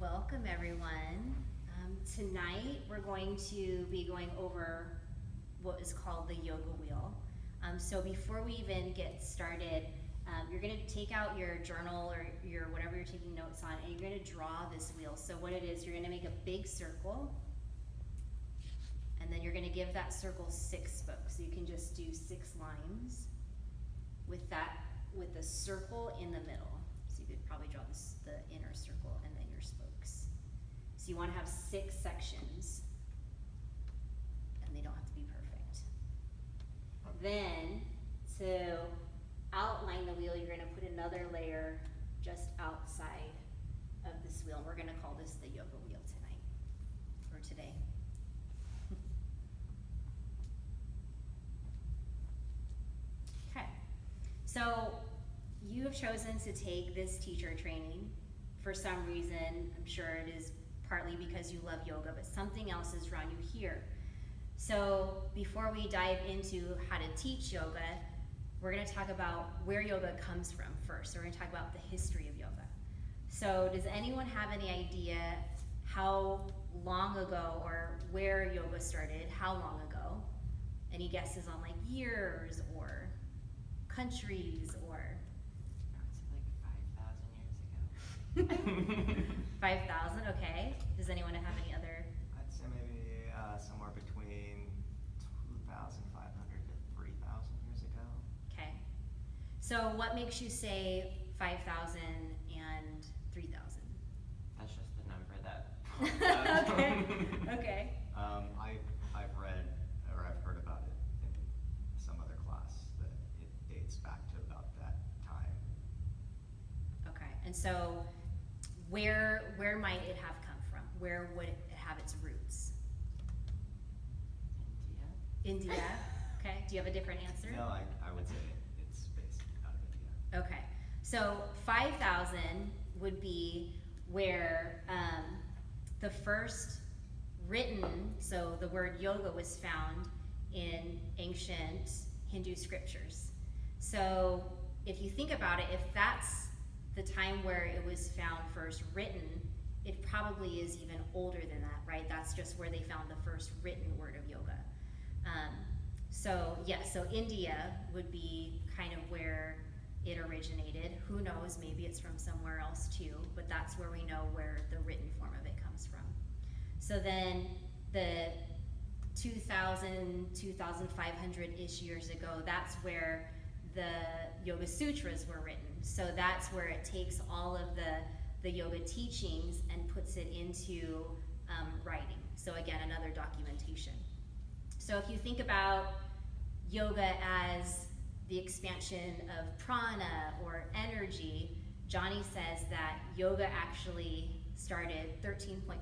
Welcome everyone. Tonight we're going to be going over what is called the yoga wheel. So before we even get started, you're going to take out your journal or your whatever you're taking notes on, and you're going to draw this wheel. So what it is, you're going to make a big circle, and then you're going to give that circle 6 spokes. So you can just do 6 lines with the circle in the middle. So you could probably draw the inner circle and then your spokes. So you want to have 6 sections, and they don't have to be perfect. Then, to outline the wheel, you're going to put another layer just outside of this wheel. We're going to call this the yoga wheel tonight, or today. Okay, so you have chosen to take this teacher training for some reason. I'm sure it is partly because you love yoga, but something else has drawn you here. So before we dive into how to teach yoga, we're going to talk about where yoga comes from first. So we're going to talk about the history of yoga. So does anyone have any idea how long ago or where yoga started, how long ago? Any guesses on like years or countries or? I'd say like 5,000 years ago. 5,000, okay. Does anyone have any other? I'd say maybe somewhere between 2,500 to 3,000 years ago. Okay. So what makes you say 5,000 and 3,000? That's just the number that. Okay. Okay. I've read or I've heard about it in some other class that it dates back to about that time. Okay. And so where might it have come from? Where would it have its roots? India. India. Okay. Do you have a different answer? No, I would say it's based out of India. Okay. So 5,000 would be where the first written, so the word yoga was found in ancient Hindu scriptures. So if you think about it, if that's the time where it was found first written, it probably is even older than that, right? That's just where they found the first written word of yoga. So India would be kind of where it originated. Who knows, maybe it's from somewhere else too, but that's where we know where the written form of it comes from. So then the 2,000, 2,500-ish years ago, that's where the Yoga Sutras were written. So that's where it takes all of the yoga teachings and puts it into writing. So again, another documentation. So if you think about yoga as the expansion of prana or energy, Johnny says that yoga actually started 13.5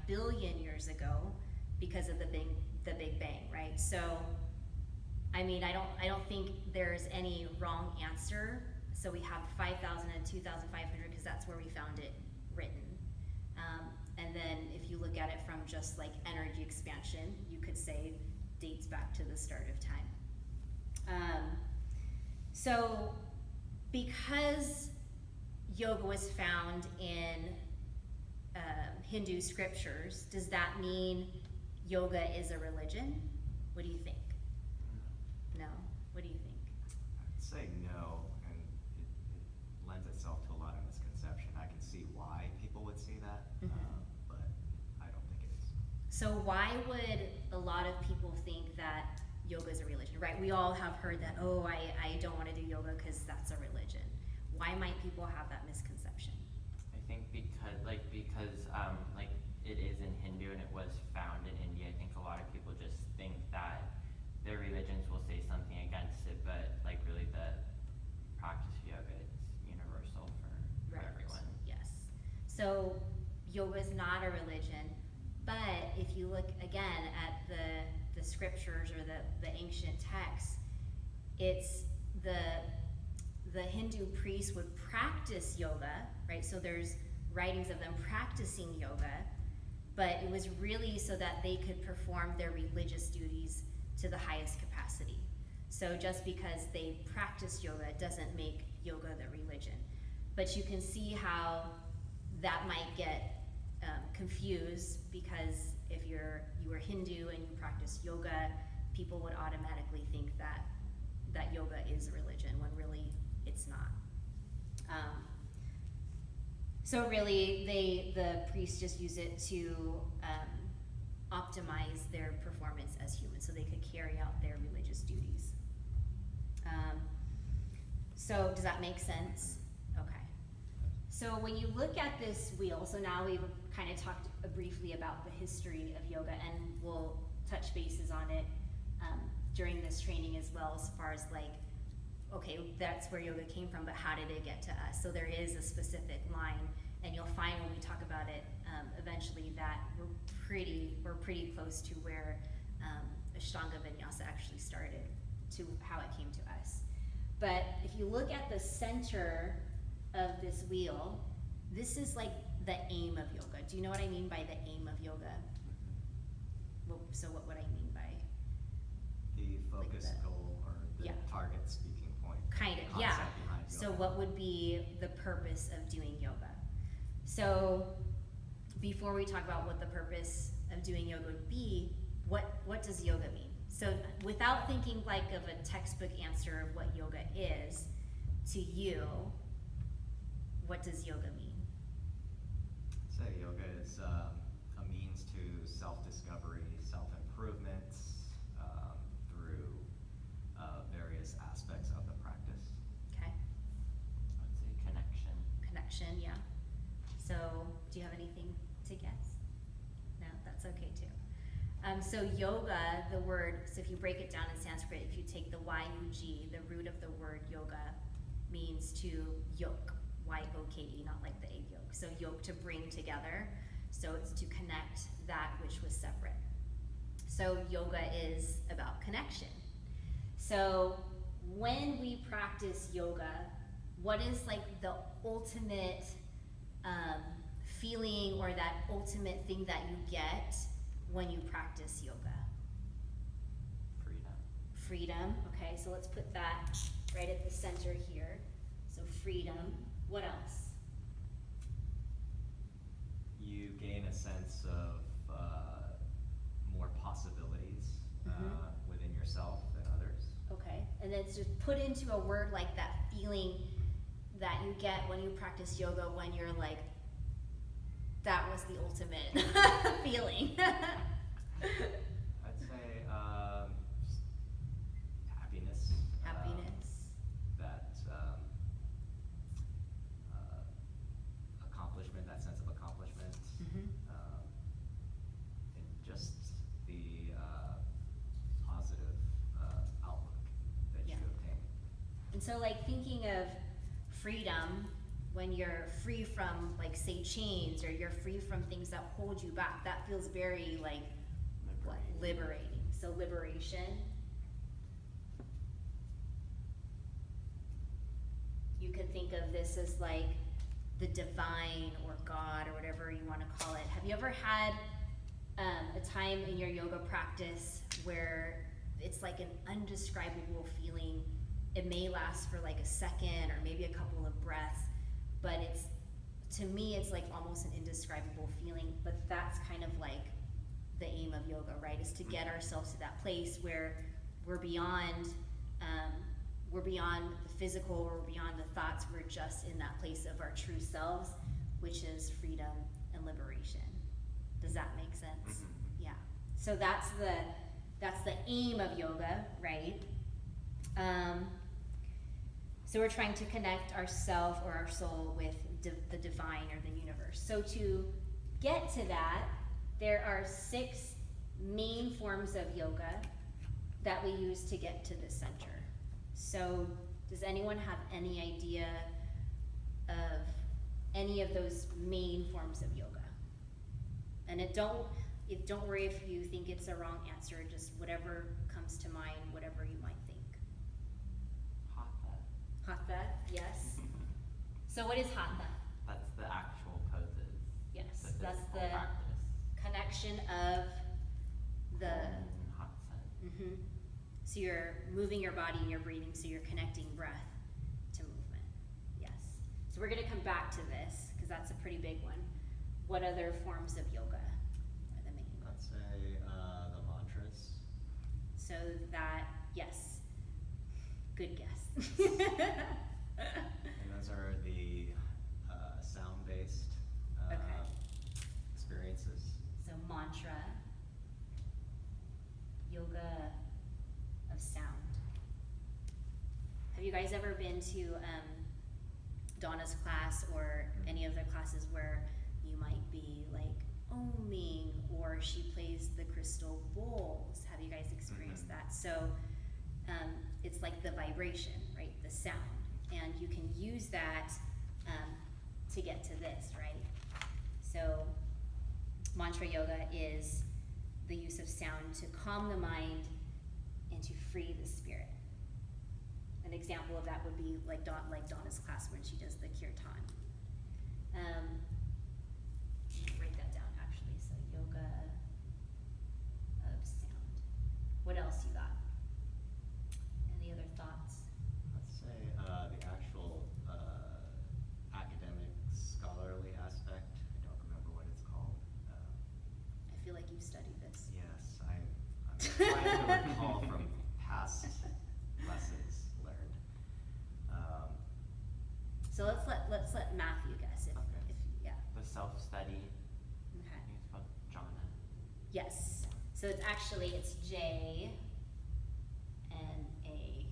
billion years ago because of the Big Bang, right? So I mean, I don't think there's any wrong answer. So we have 5,000 and 2,500 because that's where we found it written. And then if you look at it from just like energy expansion, you could say dates back to the start of time. So because yoga was found in Hindu scriptures, does that mean yoga is a religion? What do you think? No? What do you think? I'd say no, and it lends itself to a lot of misconception. I can see why people would say that, but I don't think it is. So why would a lot of people think that yoga is a religion, right? We all have heard that, oh, I don't want to do yoga because that's a religion. Why might people have that misconception? I think because it is in Hindu and it was found in India, I think a lot of people just think that their religions will say something against it, but like really the practice of yoga is universal for everyone. Yes. So yoga is not a religion, but if you look again at the scriptures or the ancient texts, it's the Hindu priests would practice yoga, right? So there's writings of them practicing yoga, but it was really so that they could perform their religious duties to the highest capacity. So just because they practice yoga doesn't make yoga the religion. But you can see how that might get confused, because if you were Hindu and you practice yoga, people would automatically think that yoga is a religion, when really it's not. So really, the priests just use it to optimize their performance as humans, so they could carry out their religious duties. So does that make sense? Okay. So when you look at this wheel, so now we've kind of talked briefly about the history of yoga, and we'll touch bases on it during this training as well, as far as like, okay, that's where yoga came from, but how did it get to us? So there is a specific line, and you'll find when we talk about it eventually that we're pretty close to where Ashtanga Vinyasa actually started, to how it came to us. But if you look at the center of this wheel, this is like the aim of yoga. Do you know what I mean by the aim of yoga? Well, so what would I mean by? The focus Like the- goal, or the Yeah. target speaking point. Kind of, yeah. Concept behind So yoga. what would be the purpose of doing yoga? So before we talk about what the purpose of doing yoga would be, what does yoga mean? So without thinking like of a textbook answer of what yoga is, to you, what does yoga mean? I'd say yoga is a means to self-discovery, self-improvement through various aspects of the practice. Okay, I would say connection. connection, yeah. So do you have anything to guess? No, that's okay too. So yoga, the word, so if you break it down in Sanskrit, if you take the Y-U-G, the root of the word yoga means to yoke, Y-O-K-E, not like the egg yolk. So yoke, to bring together. So it's to connect that which was separate. So yoga is about connection. So when we practice yoga, what is like the ultimate feeling, or that ultimate thing that you get when you practice yoga? Freedom. Freedom. Okay, so let's put that right at the center here. So freedom. What else? You gain a sense of more possibilities within yourself and others. Okay, and then it's just put into a word like that feeling that you get when you practice yoga, when you're like, that was the ultimate feeling. I'd say just happiness. Happiness. That accomplishment, that sense of accomplishment, Mhm. and just the positive outlook that Yeah. you obtain. And so like thinking of freedom, when you're free from like say chains, or you're free from things that hold you back, that feels very like what? Liberating. So liberation. You could think of this as like the divine, or God, or whatever you want to call it. Have you ever had a time in your yoga practice where it's like an undescribable feeling? It may last for like a second, or maybe a couple of breaths, but it's, to me, it's like almost an indescribable feeling. But that's kind of like the aim of yoga, right? Is to get ourselves to that place where we're beyond the physical, or we're beyond the thoughts. We're just in that place of our true selves, which is freedom and liberation. Does that make sense? Mhm. Yeah. So that's the aim of yoga, right? So we're trying to connect ourself, or our soul, with the divine, or the universe. So to get to that, there are 6 main forms of yoga that we use to get to the center. So does anyone have any idea of any of those main forms of yoga? And don't worry if you think it's a wrong answer, just whatever comes to mind, whatever you might think. Hatha. Hatha, yes. So what is hatha? That's the actual poses. Yes, The that's physical the practice. connection of the, Om Hat Sen. mhm. So you're moving your body and you're breathing, so you're connecting breath to movement. Yes. So we're gonna come back to this, because that's a pretty big one. what other forms of yoga are the main? I'd say the mantras. So that, yes, good guess. And those are the sound-based Okay. experiences. So mantra, yoga of sound. Have you guys ever been to Donna's class or any of the classes where you might be like oming, or she plays the crystal bowls? Have you guys experienced that? So it's like the vibration, right? The sound. And you can use that to get to this, right? So mantra yoga is the use of sound to calm the mind and to free the spirit. An example of that would be like Donna's class when she does the kirtan. Write that down actually. So yoga of sound. What else you got? Any other thoughts? Let's say the actual academic, scholarly aspect. I don't remember what it's called. I feel like you've studied this. Yes, I'm trying to recall from past lessons learned. So let's let Matthew guess if, Okay. if yeah. The self-study, Okay. I think it's called jhana. Yes. So it's J N A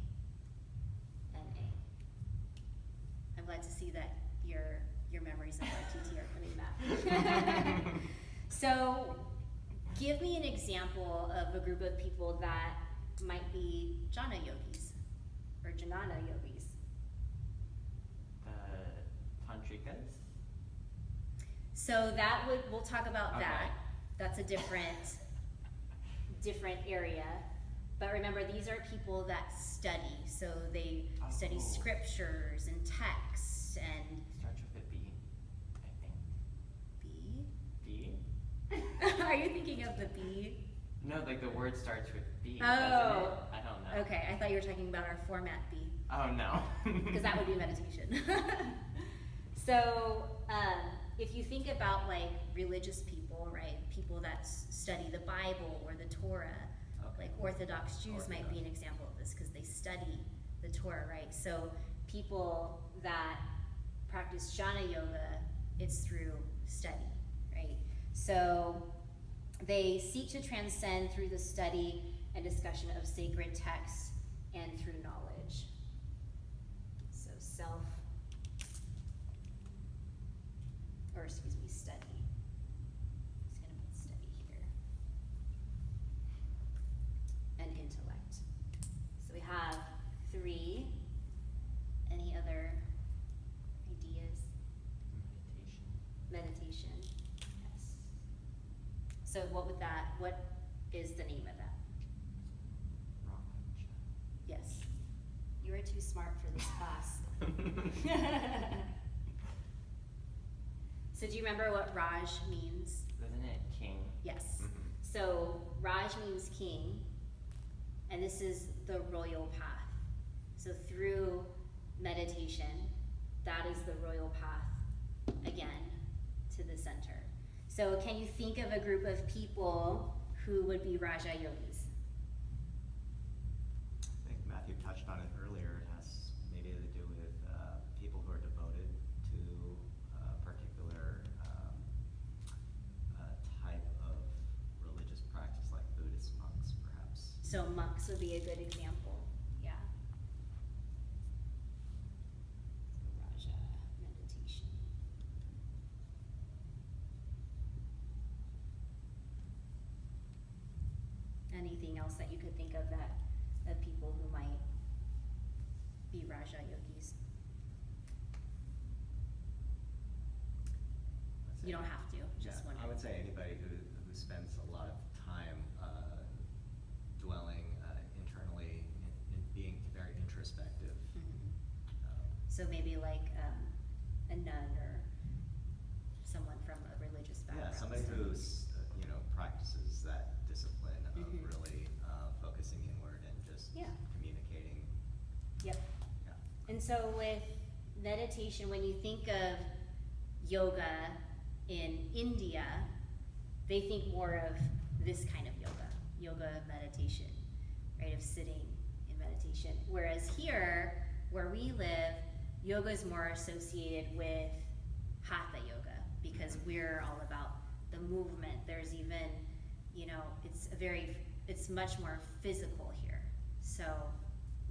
N A. I'm glad to see that your memories of RTT are coming back. So give me an example of a group of people that might be jhana yogis or jnana yogis. The tantrikas. So we'll talk about that. That's a different area. But remember, these are people that study. So they study Oh. scriptures and texts and Starts with a B, I think. B. B? Are you thinking of the B? No, like the word starts with B, Oh. doesn't it? I don't know. Okay, I thought you were talking about our format B, Oh, no. because that would be meditation. So if you think about like religious people, right? People that study the Bible or the Torah, Okay. like Orthodox Jews might be an example of this because they study the Torah, right? So people that practice jhana yoga, it's through study, right? So they seek to transcend through the study and discussion of sacred texts and through knowledge. So study. Just gonna put study here. And intellect. So we have 3. Any other ideas? Meditation. Meditation. Yes. So what is the name of that? Raja. Yes. You are too smart for this class. So do you remember what Raj means? Isn't it king? Yes. Mhm. So Raj means king, and this is the royal path. So through meditation, that is the royal path, again, to the center. So can you think of a group of people who would be Raja Yogis? I think Matthew touched on it earlier. It has maybe to do with people who are devoted to a particular type of religious practice, like Buddhist monks, perhaps. So monks would be a good example, yeah. So Raja meditation. Anything else that you could think of of people who might be Raja yogis? Let's You say- don't have to, just Yeah, one. I would say anybody who spends a lot of time dwelling internally in being very introspective. Mhm. So Um, maybe like a nun or someone from a religious background. Yeah, somebody who's, practices that discipline of Mhm. really focusing inward and just Yeah. communicating. Yep. Yeah. And so with meditation, when you think of yoga in India, they think more of this kind of yoga meditation, right, of sitting in meditation. Whereas here, where we live, yoga is more associated with hatha yoga because we're all about the movement. There's even, it's much more physical here. So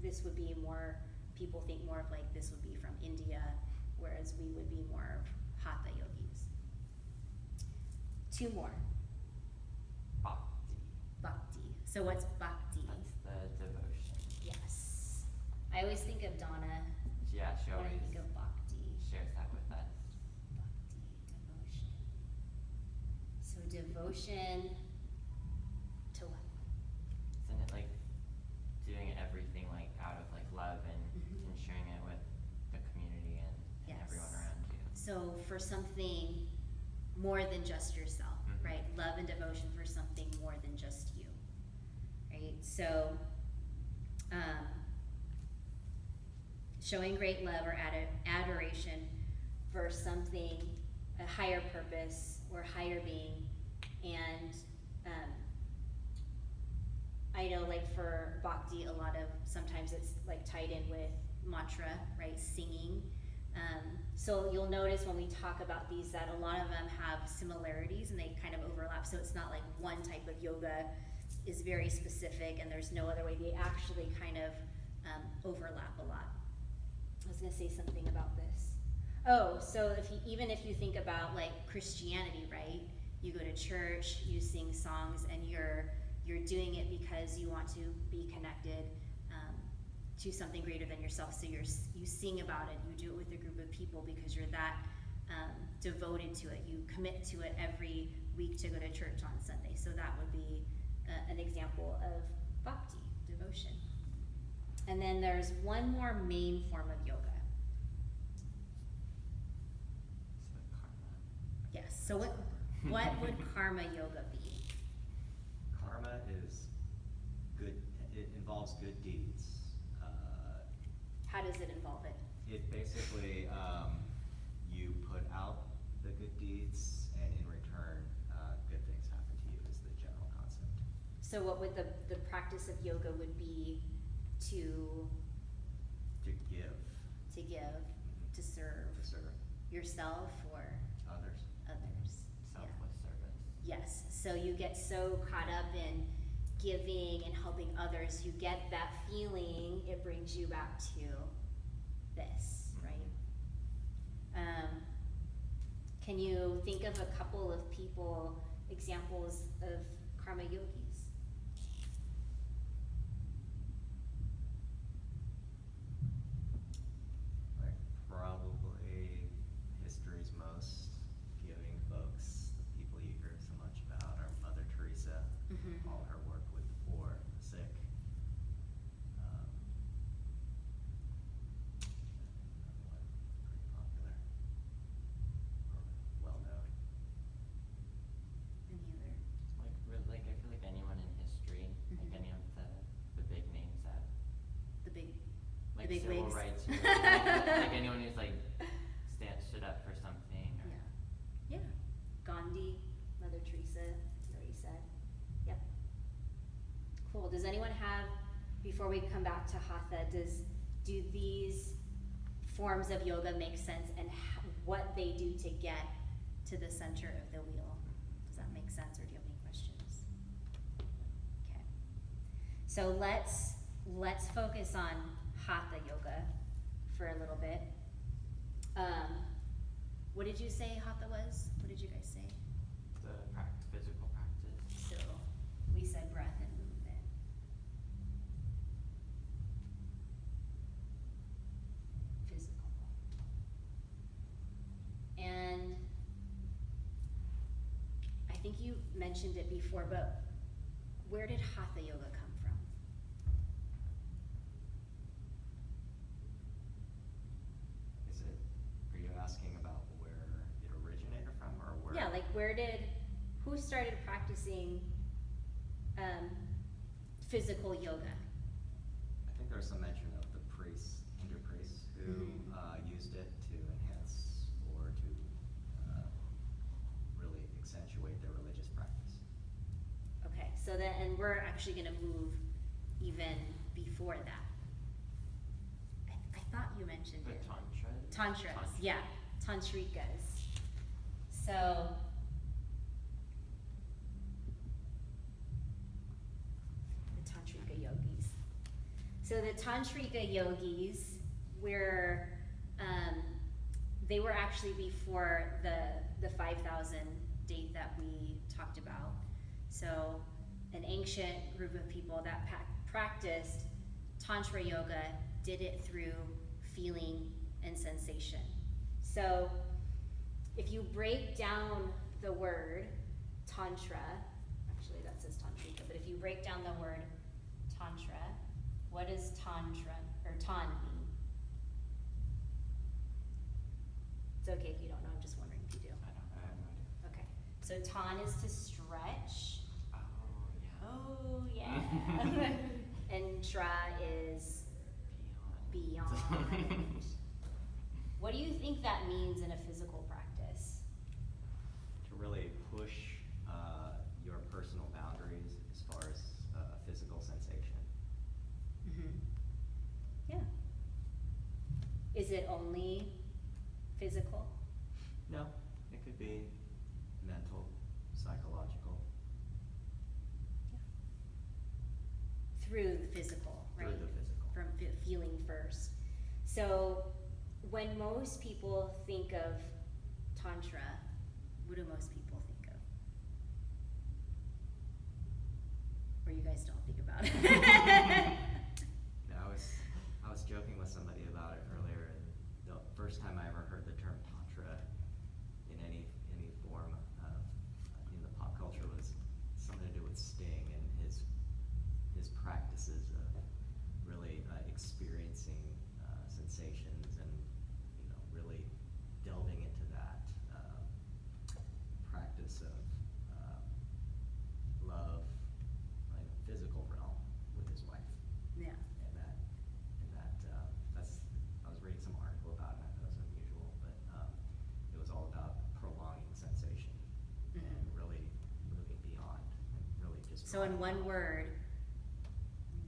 this would be more, people think more of like this would be from India, whereas we would be more of hatha yogis. 2 more. Bhakti. Bhakti. So what's bhakti? That's the devotion. Yes. I always think of Donna Yeah, she when I always think of bhakti. shares that with us. Bhakti, devotion. So devotion to what? Isn't it like doing everything like out of like love and sharing it with the community and Yes. everyone around you? So for something more than just yourself, Mhm. right? Love and devotion for something more than just you, right? So, showing great love or adoration for something, a higher purpose or higher being, and I know like for bhakti, a lot of, sometimes it's like tied in with mantra, right? Singing. So you'll notice when we talk about these that a lot of them have similarities and they kind of overlap. So it's not like one type of yoga is very specific and there's no other way. They actually kind of overlap a lot. I was gonna say something about this. Oh, so even if you think about like Christianity, right? You go to church, you sing songs, and you're doing it because you want to be connected to something greater than yourself. So you sing about it, you do it with a group of people because you're that devoted to it. You commit to it every week to go to church on Sunday. So that would be an example of bhakti, devotion. And then there's one more main form of yoga. So karma. Yes. So what would karma yoga be? Karma is good, it involves good deeds. How does it involve it? It basically, you put out the good deeds, and in return, good things happen to you is the general concept. So what would the practice of yoga would be to To give, give, to serve to serve yourself or others. others? Selfless service. Yes, so you get so caught up in giving and helping others, you get that feeling, it brings you back to this, right? Can you think of a couple of people, examples of karma yogis? Like probably history's most giving folks, the people you hear so much about, are Mother Teresa, Mhm. all her work with the poor, the sick. Another one, pretty popular, or well-known. Any other? Like I feel like anyone in history, like Mhm. any of the big names that The big like big civil wigs. rights movement, like anyone who's like stood up for something or Yeah. Yeah. Gandhi, Mother Teresa, you already said. Yep. Cool. Does anyone have, before we come back to hatha, do these forms of yoga make sense and what they do to get to the center of the wheel? Does that make sense, or do you have any questions? Okay. So let's focus on hatha yoga for a little bit. What did you say hatha was? What did you guys say? the physical practice. So we said breath and movement. Physical. And I think you mentioned it before, but where did hatha yoga come from? Are you asking about where it originated from, or where? Yeah, like who started practicing physical yoga? I think there was some mention of the priests, Hindu priests, who Mhm. used it to enhance or to so that, and we're actually gonna move even before that. I thought you mentioned The it. tantras? Tantras, yeah, tantrikas. So, the tantrika yogis. So the tantrika yogis were, they were actually before the 5,000 date that we talked about. So an ancient group of people that practiced tantra yoga did it through feeling and sensation. So if you break down the word tantra, actually that says tantrika, but if you break down the word tantra, what does tantra or tan mean? It's okay if you don't know, I'm just wondering if you do. I have no idea. Okay, so tan is to stretch. Oh, yeah. Oh yeah. And tra is beyond. What do you think that means in a physical practice? To really push your personal boundaries as far as physical sensation. Mm-hmm. Yeah. Is it only physical? No, it could be mental, psychological. Through the physical, right? Through the physical. From feeling first. So when most people think of tantra, what do most people think of? Or you guys don't think about it? Yeah, I was joking with somebody about it earlier, and the first time I ever heard the term tantra in any form in the pop culture was something to do with Sting and his practices of really experiencing sensations and really delving into that practice of love in the physical realm with his wife. Yeah. And that's, I was reading some article about it, and I thought it was unusual, but it was all about prolonging sensation and really moving beyond and really just. So in one word,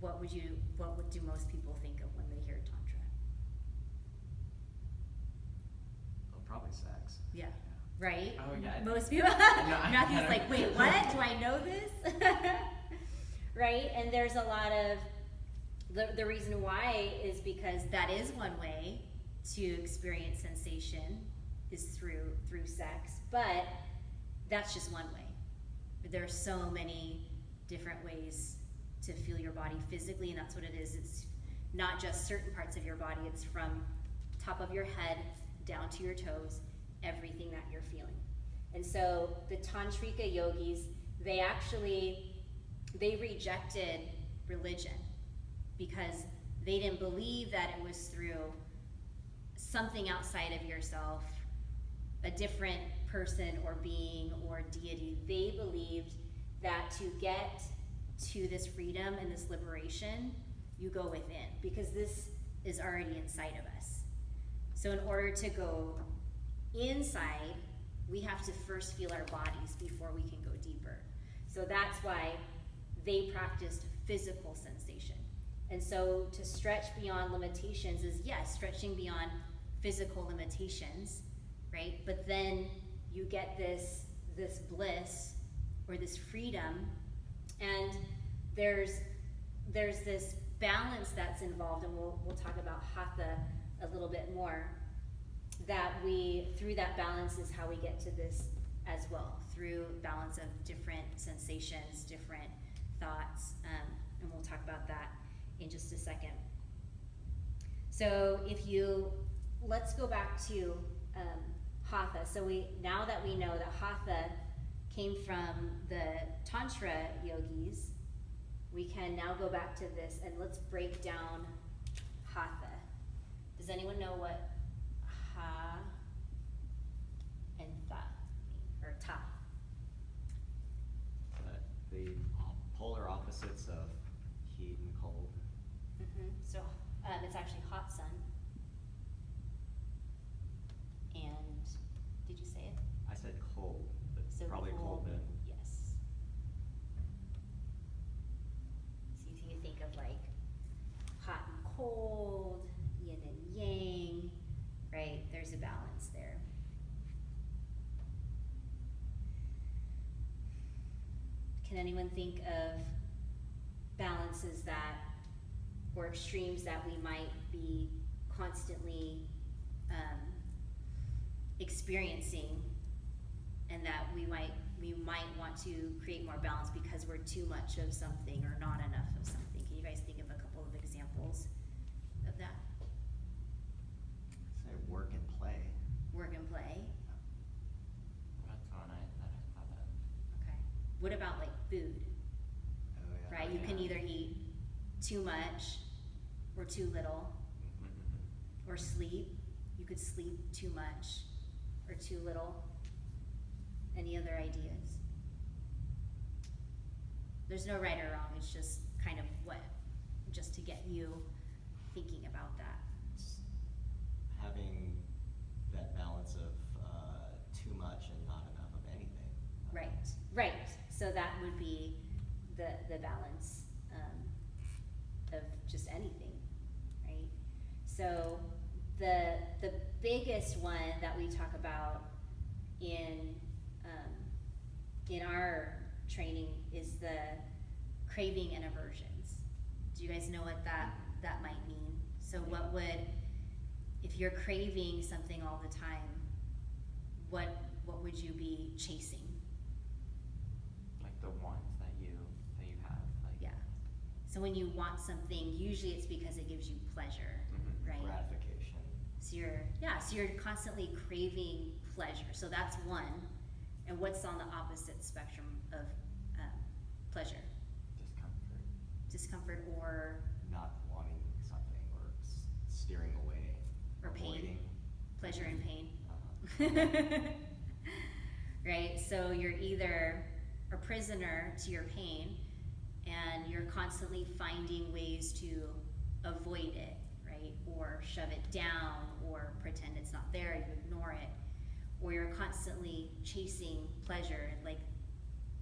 what do most people think of when they hear tantra? Oh, probably sex. Yeah. Right? Oh, yeah. Most people, Matthew's like, wait, what? Do I know this? Right? And there's a lot of, the reason why is because that is one way to experience sensation is through sex, but that's just one way. There are so many different ways to feel your body physically, and that's what it is. It's not just certain parts of your body, it's from top of your head down to your toes, everything that you're feeling. And so the tantrika yogis, they rejected religion because they didn't believe that it was through something outside of yourself, a different person or being or deity. They believed that to get to this freedom and this liberation, you go within, because this is already inside of us. So in order to go inside, we have to first feel our bodies before we can go deeper. So that's why they practiced physical sensation. And so to stretch beyond limitations is, yes, stretching beyond physical limitations, right? But then you get this bliss or this freedom, and there's this balance that's involved, and we'll talk about hatha a little bit more, that through that balance is how we get to this as well, through balance of different sensations, different thoughts, and we'll talk about that in just a second. So let's go back to hatha. So now that we know that hatha came from the tantra yogis, we can now go back to this and let's break down hatha. Does anyone know what ha and tha mean, or ta? The polar opposites of heat and cold. So it's actually hot sun. And did you say it? I said cold, but So probably cold wind. Yes. can anyone think of balances that, or extremes that we might be constantly experiencing, and that we might want to create more balance because we're too much of something or not enough of something? Can you guys think of a couple of examples of that? Say work and play. Work and play. That's one that I thought of. Okay. What about like food? Oh, yeah. Right? You can Yeah. either eat too much or too little, Mm-hmm. or sleep. You could sleep too much or too little. Any other ideas? There's no right or wrong, it's just kind of just to get you thinking about that. It's having that balance of too much and not enough of anything. Right, so that would be the balance, of just anything, right? So the biggest one that we talk about in our training is the craving and aversions. Do you guys know what that might mean? So what would, if you're craving something all the time, what would you be chasing? Like the wants that you have, like. Yeah. So when you want something, usually it's because it gives you pleasure, Mhm. right? Gratification. So you're constantly craving pleasure. So that's one. And what's on the opposite spectrum of pleasure? Discomfort or Not wanting something or steering away. Or pain. Avoiding. pleasure and pain. Uh-huh. Right? So you're either a prisoner to your pain and you're constantly finding ways to avoid it, right? Or shove it down or pretend it's not there, you ignore it. Or you're constantly chasing pleasure, like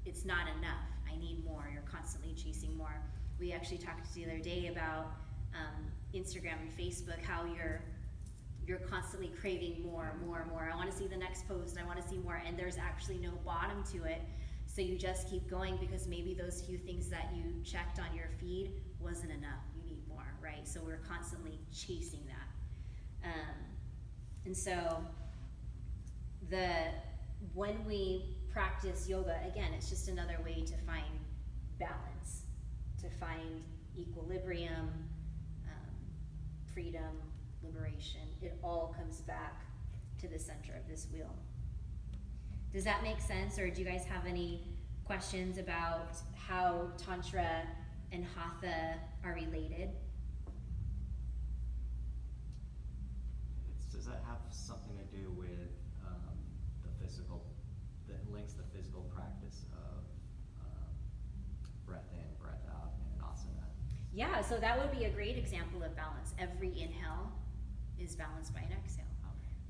it's not enough, I need more, you're constantly chasing more. We actually talked the other day about Instagram and Facebook, how you're constantly craving more. I wanna see the next post, I wanna see more, and there's actually no bottom to it. So you just keep going because maybe those few things that you checked on your feed wasn't enough, you need more, right? So we're constantly chasing that. And so when we practice yoga, again, it's just another way to find balance, to find equilibrium, freedom, liberation. It all comes back to the center of this wheel. Does that make sense, or do you guys have any questions about how Tantra and Hatha are related? Does that have something to do with the physical, that links the physical practice of breath in, breath out, and asana? Yeah, so that would be a great example of balance. Every inhale is balanced by an exhale,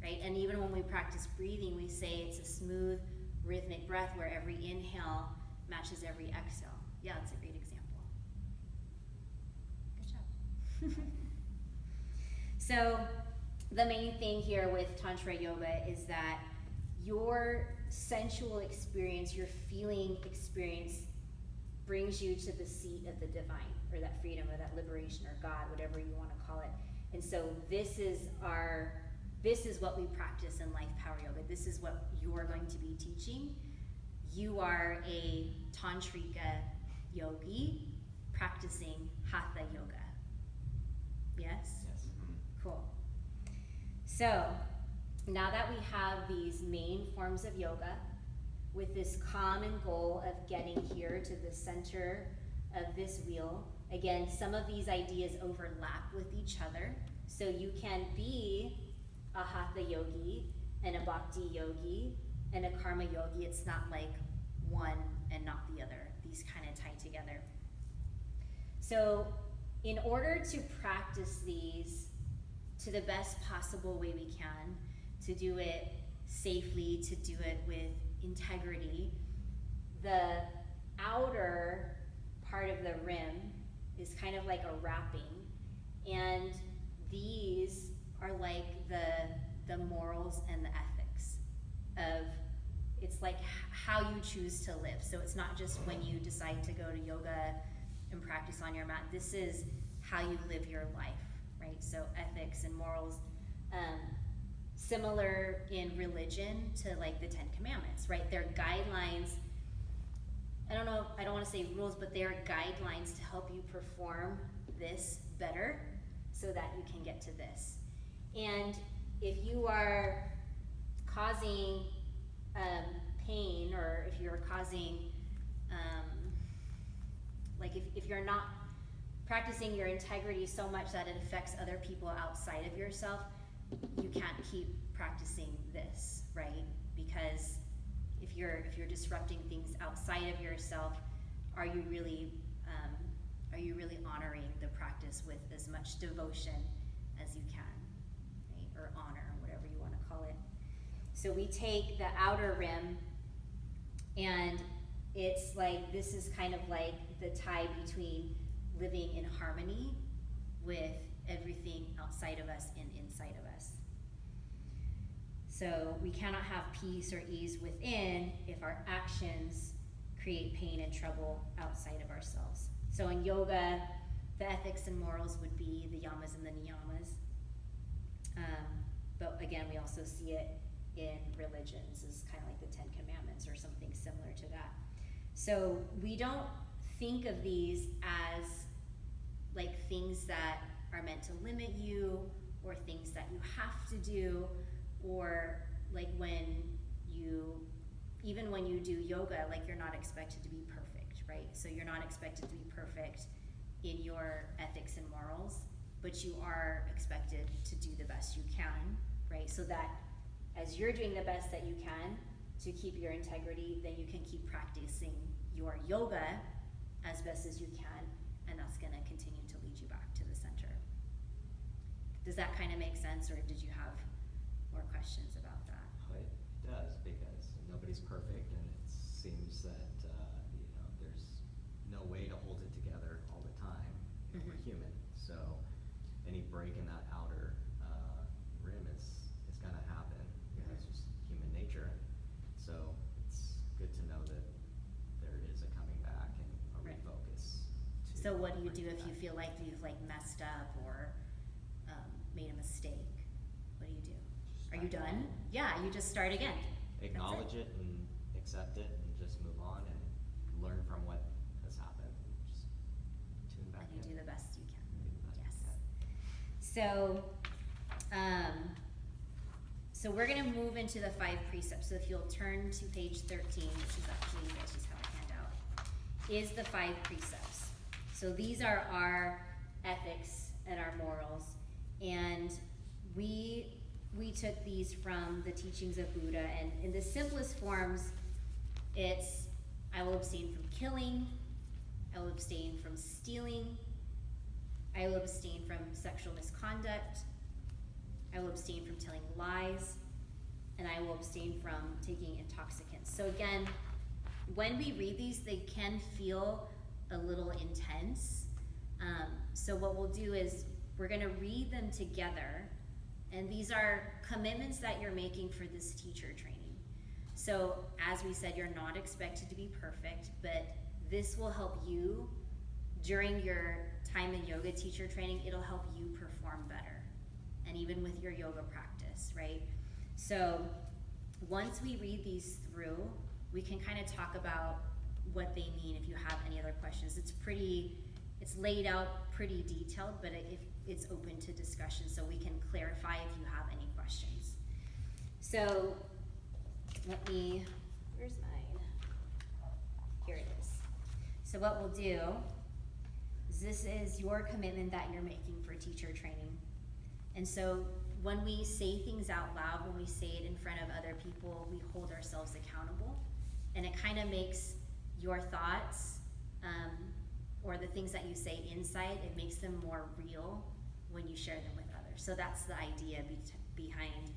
right? And even when we practice breathing, we say it's a smooth, rhythmic breath where every inhale matches every exhale. Yeah, that's a great example. Good job. So the main thing here with Tantra Yoga is that your sensual experience, your feeling experience brings you to the seat of the divine, or that freedom, or that liberation, or God, whatever you want to call it. And so this is what we practice in Life Power Yoga. This is what you're going to be teaching. You are a Tantrika yogi practicing Hatha Yoga. Yes? Yes. Mhm. Cool. So, now that we have these main forms of yoga, with this common goal of getting here to the center of this wheel, again, some of these ideas overlap with each other. So you can be a Hatha yogi and a Bhakti yogi and a Karma yogi. It's not like one and not the other. These kind of tie together. So in order to practice these to the best possible way we can, to do it safely, to do it with integrity, the outer part of the rim is kind of like a wrapping, and these are like the morals and the ethics of it's like how you choose to live. So it's not just when you decide to go to yoga and practice on your mat. This is how you live your life, right? So ethics and morals, similar in religion to like the Ten Commandments, right? They're guidelines. I don't want to say rules, but they are guidelines to help you perform this better so that you can get to this. And if you are causing pain, or if you're causing, like if you're not practicing your integrity so much that it affects other people outside of yourself, you can't keep practicing this, right? Because if you're disrupting things outside of yourself, are you really honoring the practice with as much devotion as you can, right? Or honor, whatever you want to call it. So we take the outer rim, and it's like, this is kind of like the tie between living in harmony with everything outside of us and inside of us. So we cannot have peace or ease within if our actions create pain and trouble outside of ourselves. So in yoga, the ethics and morals would be the yamas and the niyamas. But again, we also see it in religions as kind of like the Ten Commandments or something similar to that. So we don't think of these as like things that are meant to limit you, or things that you have to do, or like even when you do yoga, like you're not expected to be perfect, right? So you're not expected to be perfect in your ethics and morals, but you are expected to do the best you can, right? So that as you're doing the best that you can to keep your integrity, then you can keep practicing your yoga as best as you can, and that's gonna continue to lead you back to the center. Does that kind of make sense, or did you have more questions about that? It does, because nobody's perfect, and it seems that there's no way to hold it together all the time. We're human, so any break in that outer rim is gonna happen. It's just human nature. So it's good to know that there is a coming back and a refocus. So what do you do bring if it you back. feel like you've like messed up or made a mistake? What do you do? Are you done? Yeah, you just start again. Acknowledge it and accept it and just move on and learn from what has happened and just tune back And you in. do the best you can. Do the best you Yes. can. So we're gonna move into the 5 precepts. So if you'll turn to page 13, which is actually, you guys just have a handout, is the 5 precepts. So these are our ethics and our morals, and we took these from the teachings of Buddha, and in the simplest forms, it's, I will abstain from killing, I will abstain from stealing, I will abstain from sexual misconduct, I will abstain from telling lies, and I will abstain from taking intoxicants. So again, when we read these, they can feel a little intense. So what we'll do is we're gonna read them together, and these are commitments that you're making for this teacher training. So as we said, you're not expected to be perfect, but this will help you during your time in yoga teacher training. It'll help you perform better, and even with your yoga practice, right? So once we read these through, we can kind of talk about what they mean if you have any other questions. It's laid out pretty detailed, but it's open to discussion, so we can clarify if you have any questions. So where's mine? Here it is. So what we'll do is, this is your commitment that you're making for teacher training. And so when we say things out loud, when we say it in front of other people, we hold ourselves accountable, and it kind of makes your thoughts, or the things that you say inside, it makes them more real when you share them with others. So that's the idea behind,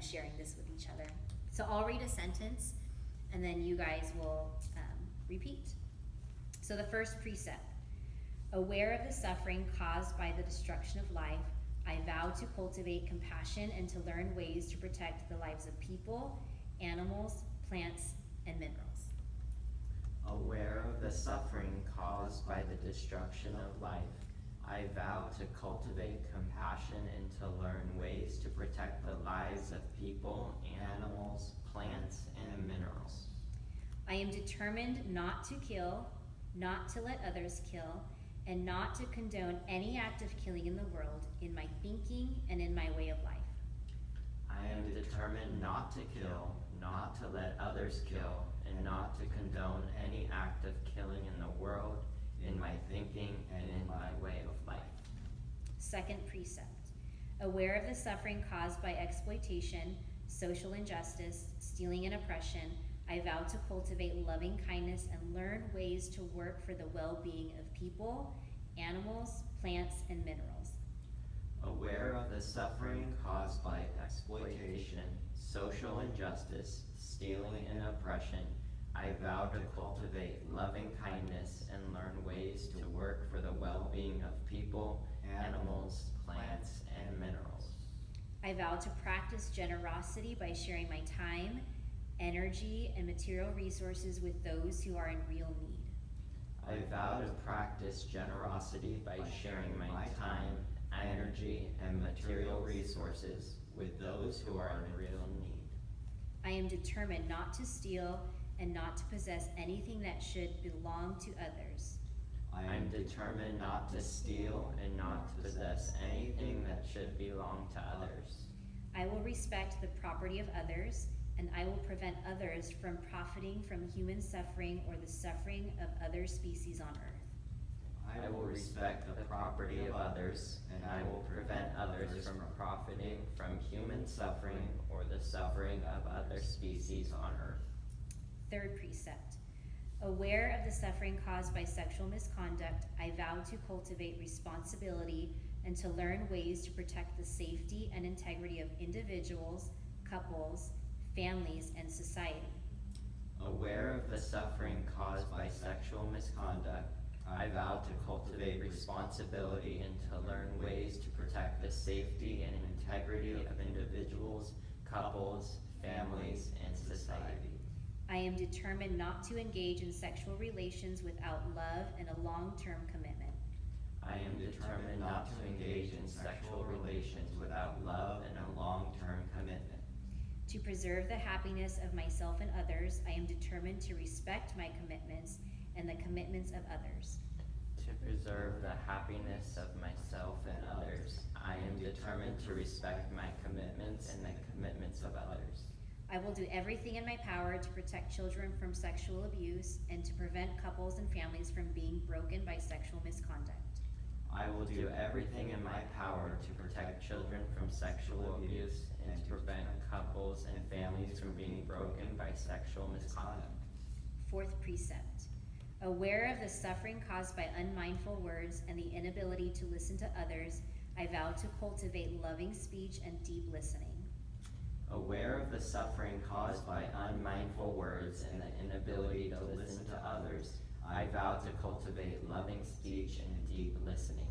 sharing this with each other. So I'll read a sentence, and then you guys will repeat. So the first precept: aware of the suffering caused by the destruction of life, I vow to cultivate compassion and to learn ways to protect the lives of people, animals, plants, and minerals. Aware of the suffering caused by the destruction of life, I vow to cultivate compassion and to learn ways to protect the lives of people, animals, plants, and minerals. I am determined not to kill, not to let others kill, and not to condone any act of killing in the world in my thinking and in my way of life. I am determined not to kill, not to let others kill, and not to condone any act of killing in the world, in my thinking and in my way of life. Second precept. Aware of the suffering caused by exploitation, social injustice, stealing, and oppression, I vow to cultivate loving kindness and learn ways to work for the well-being of people, animals, plants, and minerals. Aware of the suffering caused by exploitation, social injustice, stealing, and oppression, I vow to cultivate loving kindness and learn ways to work for the well-being of people, animals, plants, and minerals. I vow to practice generosity by sharing my time, energy, and material resources with those who are in real need. I vow to practice generosity by sharing my time, energy, and material resources with those who are in real need. I am determined not to steal and not to possess anything that should belong to others. I am determined not to steal and not to possess anything that should belong to others. I will respect the property of others, and I will prevent others from profiting from human suffering or the suffering of other species on earth. I will respect the property of others, and I will prevent others from profiting from human suffering or the suffering of other species on earth. Third precept. Aware of the suffering caused by sexual misconduct, I vow to cultivate responsibility and to learn ways to protect the safety and integrity of individuals, couples, families, and society. Aware of the suffering caused by sexual misconduct, I vow to cultivate responsibility and to learn ways to protect the safety and integrity of individuals, couples, families, and society. I am determined not to engage in sexual relations without love and a long-term commitment. I am determined not to engage in sexual relations without love and a long-term commitment. To preserve the happiness of myself and others, I am determined to respect my commitments and the commitments of others. To preserve the happiness of myself and others, I am determined to respect my commitments and the commitments of others. I will do everything in my power to protect children from sexual abuse and to prevent couples and families from being broken by sexual misconduct. I will do everything in my power to protect children from sexual abuse and to prevent couples and families from being broken by sexual misconduct. Fourth precept. Aware of the suffering caused by unmindful words and the inability to listen to others, I vow to cultivate loving speech and deep listening. Aware of the suffering caused by unmindful words and the inability to listen to others, I vow to cultivate loving speech and deep listening.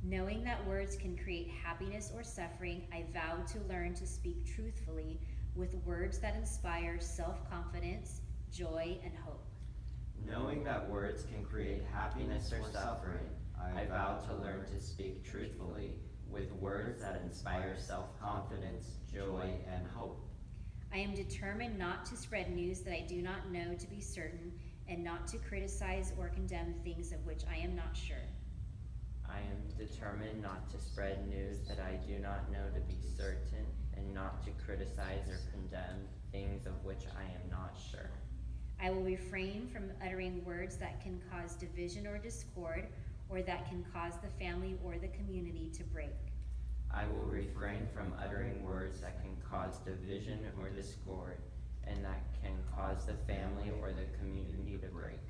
Knowing that words can create happiness or suffering, I vow to learn to speak truthfully with words that inspire self-confidence, joy, and hope. Knowing that words can create happiness or suffering, I vow to learn to speak truthfully with words that inspire self-confidence, joy, and hope. I am determined not to spread news that I do not know to be certain and not to criticize or condemn things of which I am not sure. I am determined not to spread news that I do not know to be certain and not to criticize or condemn things of which I am not sure. I will refrain from uttering words that can cause division or discord, or that can cause the family or the community to break. I will refrain from uttering words that can cause division or discord, and that can cause the family or the community to break.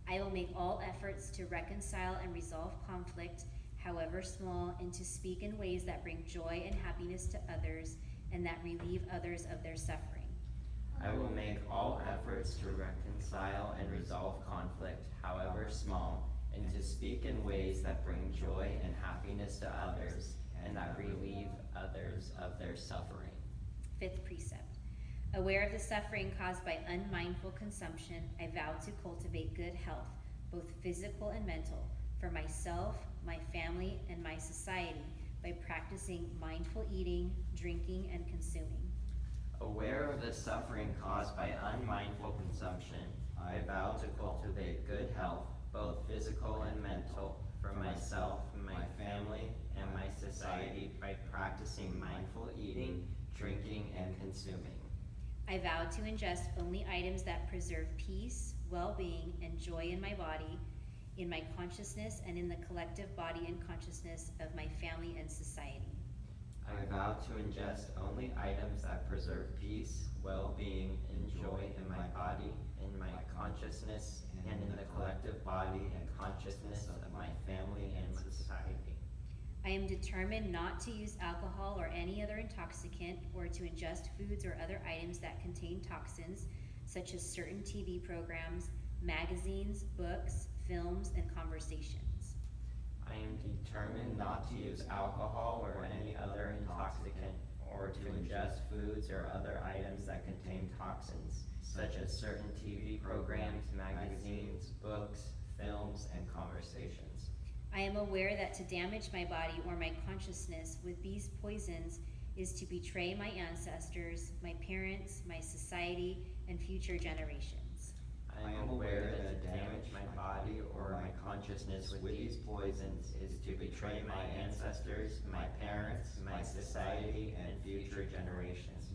I will make all efforts to reconcile and resolve conflict, however small, and to speak in ways that bring joy and happiness to others and that relieve others of their suffering. I will make all efforts to reconcile and resolve conflict, however small, and to speak in ways that bring joy and happiness to others and that relieve others of their suffering. Fifth precept. Aware of the suffering caused by unmindful consumption, I vow to cultivate good health, both physical and mental, for myself, my family, and my society by practicing mindful eating, drinking, and consuming. Aware of the suffering caused by unmindful consumption, I vow to cultivate good health, both physical and mental, for myself, my family, and my society by practicing mindful eating, drinking, and consuming. I vow to ingest only items that preserve peace, well-being, and joy in my body, in my consciousness, and in the collective body and consciousness of my family and society. I vow to ingest only items that preserve peace, well-being, and joy in my body, in my consciousness, and in the collective body and consciousness of my family and society. I am determined not to use alcohol or any other intoxicant, or to ingest foods or other items that contain toxins, such as certain TV programs, magazines, books, films, and conversations. I am determined not to use alcohol or any other intoxicant, or to ingest foods or other items that contain toxins, such as certain TV programs, magazines, books, films, and conversations. I am aware that to damage my body or my consciousness with these poisons is to betray my ancestors, my parents, my society, and future generations. I am aware that to damage my body or my consciousness with these poisons is to betray my ancestors, my parents, my society, and future generations.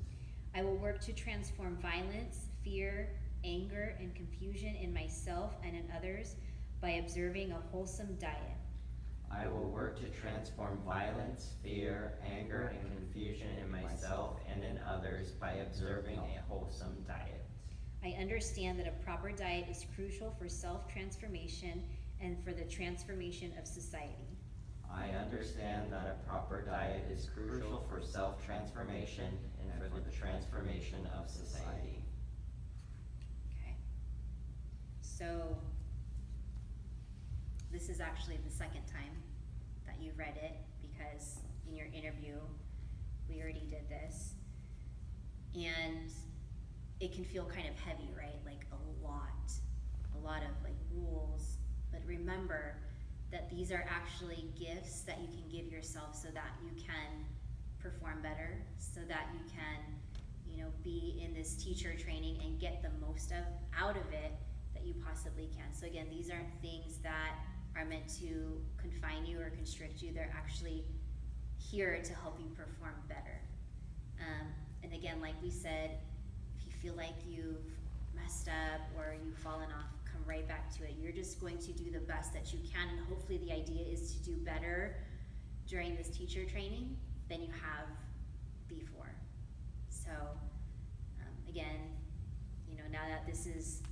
I will work to transform violence, fear, anger, and confusion in myself and in others by observing a wholesome diet. I will work to transform violence, fear, anger, and confusion in myself and in others by observing a wholesome diet. I understand that a proper diet is crucial for self-transformation and for the transformation of society. I understand that a proper diet is crucial for self-transformation and for the transformation of society. Okay. So, this is actually the second time that you've read it, because in your interview, we already did this. And it can feel kind of heavy, right? Like a lot of like rules. But remember that these are actually gifts that you can give yourself so that you can perform better, so that you can, be in this teacher training and get the most out of it that you possibly can. So again, these aren't things that are meant to confine you or constrict you. They're actually here to help you perform better. And again, like we said, if you feel like you've messed up or you've fallen off, come right back to it. You're just going to do the best that you can, and hopefully the idea is to do better during this teacher training than you have before. So again, now that this is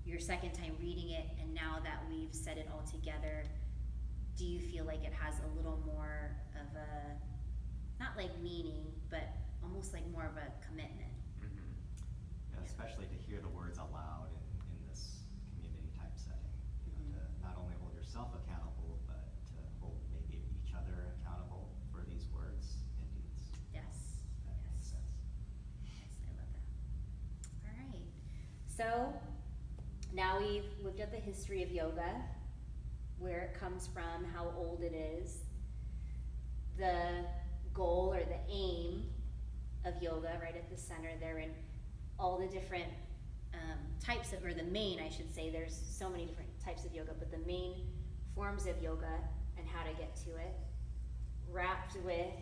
your second time reading it, and now that we've said it all together, do you feel like it has a little more of a, not like meaning, but almost like more of a commitment? Mm-hmm. Yeah, especially to hear the words aloud in this community type setting, to not only hold yourself accountable, but to hold maybe each other accountable for these words and deeds. Yes. That makes sense. Yes, I love that. All right. So now we've looked at the history of yoga, where it comes from, how old it is, the goal or the aim of yoga right at the center there, and all the different types of, or the main, I should say, there's so many different types of yoga, but the main forms of yoga and how to get to it, wrapped with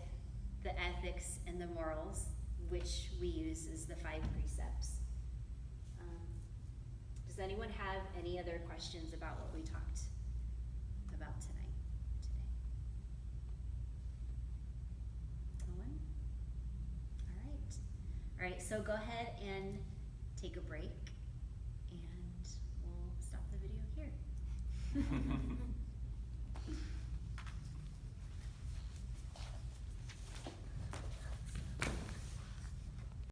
the ethics and the morals, which we use as the 5 precepts. Does anyone have any other questions about what we talked about today? No one? All right, so go ahead and take a break, and we'll stop the video here.